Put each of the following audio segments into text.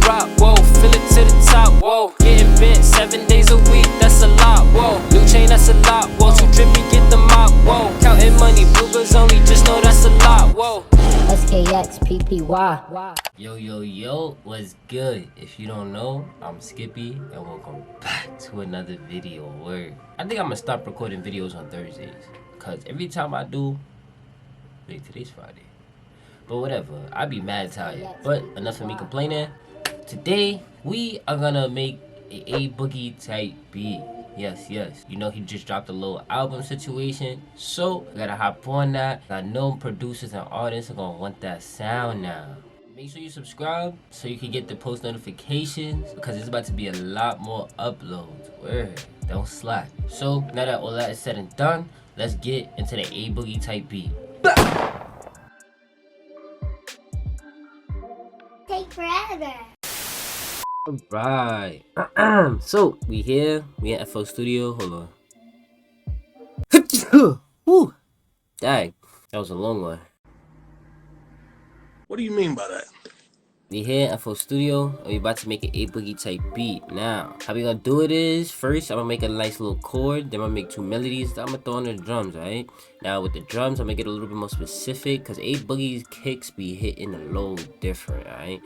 rock, whoa, fill it to the top, whoa. Getting bent 7 days a week, that's a lot, whoa. New chain, that's a lot, whoa. Too drippy, get the mop, whoa. Counting money, bloopers only, just know that's a lot, whoa. Skxppy. Yo, what's good? If you don't know, I'm Skxppy, and welcome back to another video. Word. I think I'm gonna stop recording videos on Thursdays, cause every time I do, wait, today's Friday. But whatever, I be mad tired. But enough of me complaining. Today, we are gonna make a Boogie type beat. Yes. You know he just dropped a little album situation, so I gotta hop on that. I know producers and artists are gonna want that sound now. Make sure you subscribe so you can get the post notifications because there's about to be a lot more uploads. Word, don't slack. So now that all that is said and done, let's get into the A Boogie type beat. Take forever. Alright. So we here. We at FO Studio. Hold on. Woo. Dang. That was a long one. What do you mean by that? We here at FO Studio and we about to make an A Boogie type beat. Now, how we gonna do it is first I'm gonna make a nice little chord, then I'm gonna make 2 melodies, then I'm gonna throw on the drums, alright? Now with the drums I'm gonna get a little bit more specific because A Boogie's kicks be hitting a little different, alright?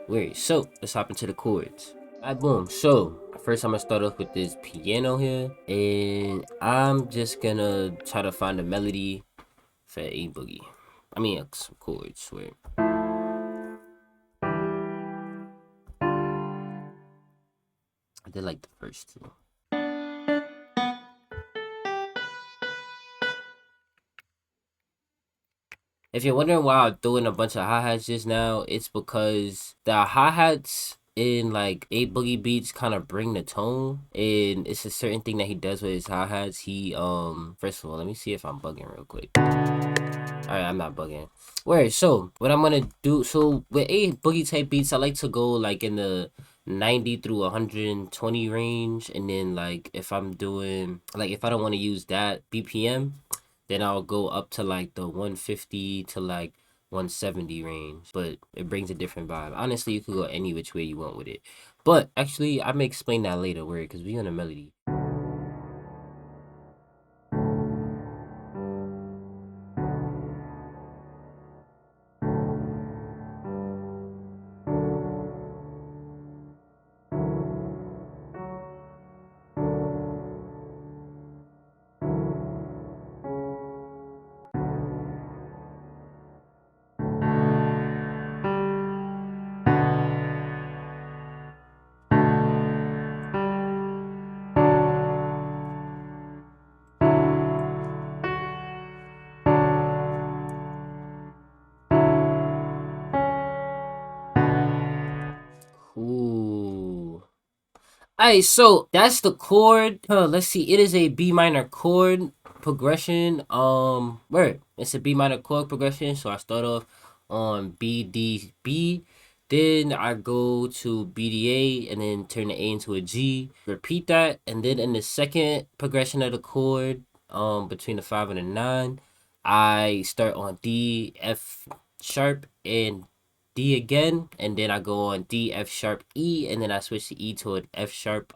Weird. So let's hop into the chords. Alright, boom. So first I'm gonna start off with this piano here, and I'm just gonna try to find a melody for A Boogie. I mean some chords. Weird. I did like the first two. If you're wondering why I'm doing a bunch of hi-hats just now, it's because the hi-hats in like A Boogie beats kind of bring the tone, and it's a certain thing that he does with his hi-hats. He first of all, let me see if I'm bugging real quick. Alright, I'm not bugging. Wait, so what I'm gonna do, so with A Boogie type beats, I like to go like in the 90 through 120 range, and then like if I'm doing like if I don't want to use that BPM, then I'll go up to like the 150 to like 170 range, but it brings a different vibe. Honestly, you could go any which way you want with it, but actually I may explain that later, where because we on a melody. Ooh. Alright, so that's the chord. Let's see. It is a B minor chord progression. Where it's a B minor chord progression. So I start off on B D B, then I go to B D A, and then turn the A into a G. Repeat that, and then in the second progression of the chord, between the 5 and the 9, I start on D F sharp and D again, and then I go on D, F sharp, E, and then I switch to E to an F sharp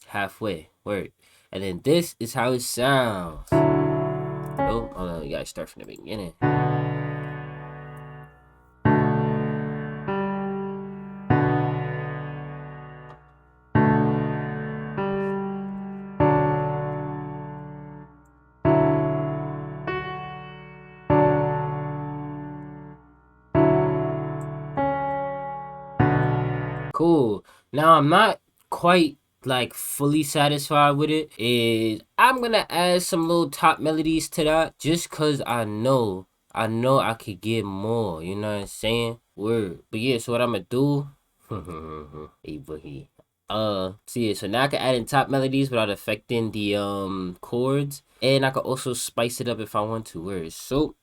halfway. Word. And then this is how it sounds. Oh no, you gotta start from the beginning. Cool. Now I'm not quite like fully satisfied with it. Is I'm gonna add some little top melodies to that just cause I know I could get more, you know what I'm saying? Word. But yeah, so what I'm gonna do A Boogie. So now I can add in top melodies without affecting the chords, and I can also spice it up if I want to. Word. So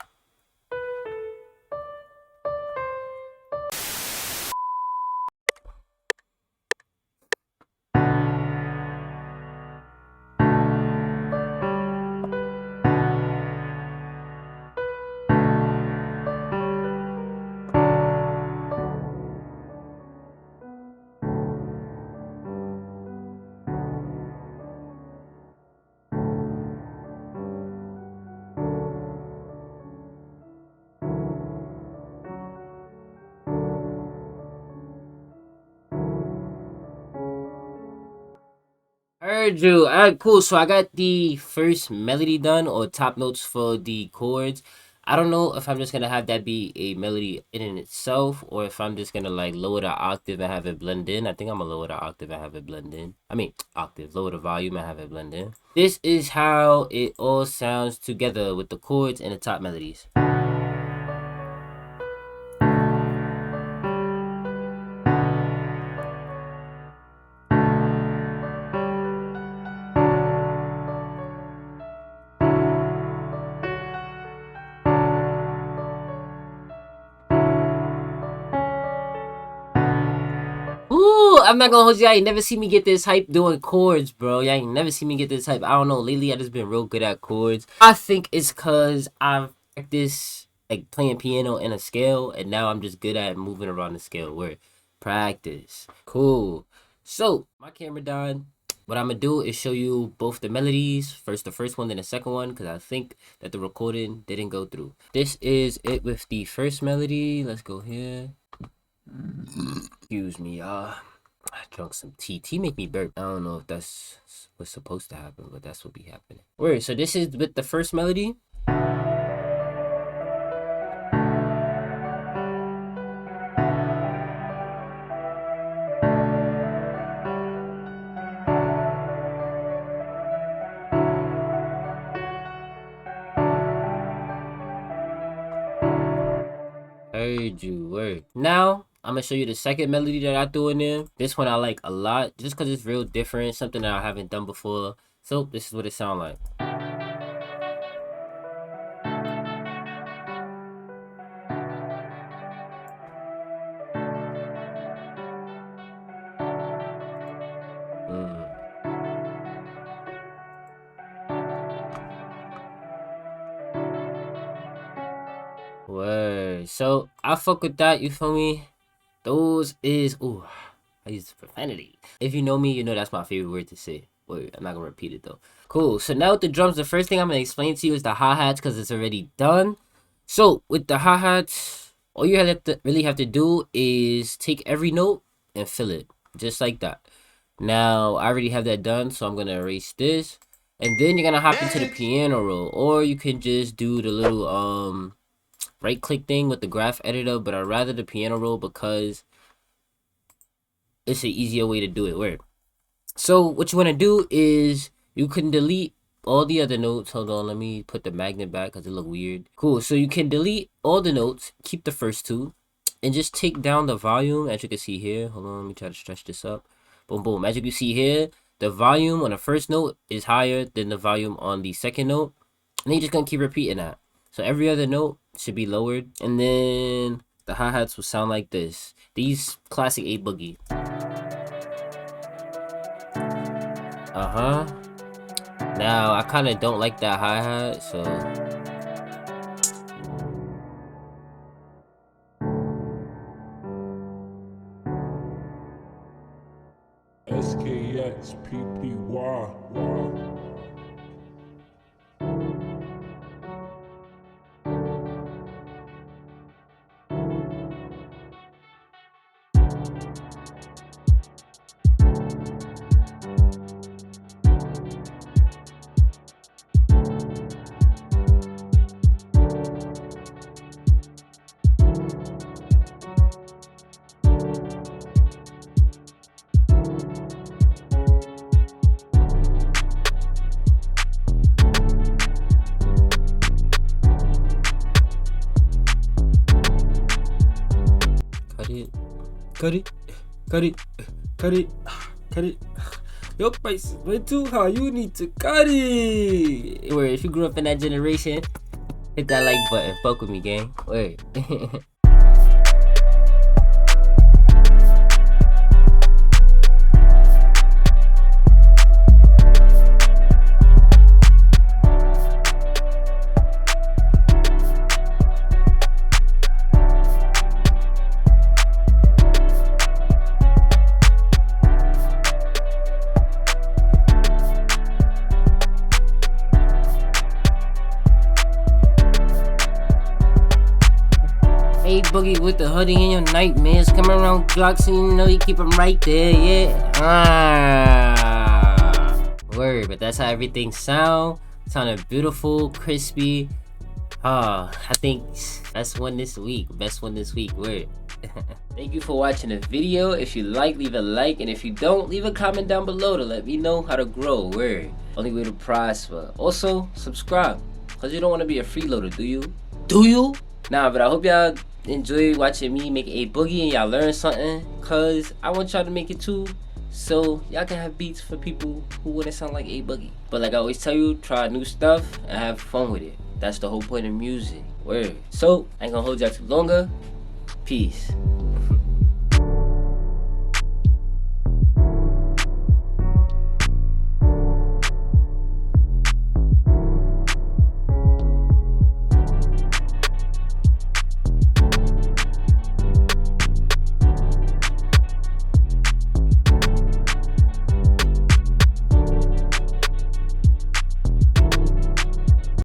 Heard you. Alright, cool. So I got the first melody done, or top notes for the chords. I don't know if I'm just gonna have that be a melody in itself, or if I'm just gonna like lower the octave and have it blend in. I think I'm gonna lower the octave and have it blend in. I mean, octave, lower the volume and have it blend in. This is how it all sounds together with the chords and the top melodies. Ooh, I'm not gonna hold you. I ain't never see me get this hype doing chords, bro. Y'all ain't never see me get this hype. I don't know. Lately, I just been real good at chords. I think it's cause I've practiced like playing piano in a scale, and now I'm just good at moving around the scale. Where practice, cool. So my camera done. What I'm gonna do is show you both the melodies. First the first one, then the second one, because I think that the recording didn't go through. This is it with the first melody. Let's go here. Excuse me, I drunk some tea. Tea make me burp. I don't know if that's what's supposed to happen, but that's what be happening. Word, so this is with the first melody. Heard you, word. Now, I'm gonna show you the second melody that I threw in there. This one I like a lot, just because it's real different, something that I haven't done before. So, this is what it sounds like. Word. So I fuck with that, you feel me? Those is I use profanity. If you know me, you know that's my favorite word to say. Word, I'm not gonna repeat it though. Cool. So now with the drums, the first thing I'm gonna explain to you is the hi-hats, because it's already done. So with the hi-hats, all you really have to do is take every note and fill it. Just like that. Now I already have that done, so I'm gonna erase this. And then you're gonna hop into the piano roll. Or you can just do the little right click thing with the graph editor, but I'd rather the piano roll because it's an easier way to do it. Word. So what you want to do is you can delete all the other notes. Hold on, let me put the magnet back because it look weird. Cool. So you can delete all the notes, keep the first two, and just take down the volume, as you can see here. Hold on, let me try to stretch this up. Boom, boom. As you can see here, the volume on the first note is higher than the volume on the second note, and then you're just gonna keep repeating that. So every other note should be lowered, and then the hi-hats will sound like this. These classic 8 Boogie. Now I kind of don't like that hi-hat, so Skxppy. cut it. Your price went too high. You need to cut it. Where if you grew up in that generation, hit that like button. Fuck with me, gang. Wait. Hey Boogie with the hoodie and your nightmares. Come around blocks and you know you keep them right there, yeah. Word, but that's how everything sounded beautiful, crispy. I think best one this week. Word. Thank you for watching the video. If you like, leave a like, and if you don't, leave a comment down below to let me know how to grow. Word. Only way to prosper. Also, subscribe, cause you don't want to be a freeloader, do you? Do you? Nah, but I hope y'all enjoy watching me make a boogie and y'all learn something, cause I want y'all to make it too, so y'all can have beats for people who wouldn't sound like a boogie. But like I always tell you, try new stuff and have fun with it. That's the whole point of music. Word. So I ain't gonna hold y'all too longer. Peace.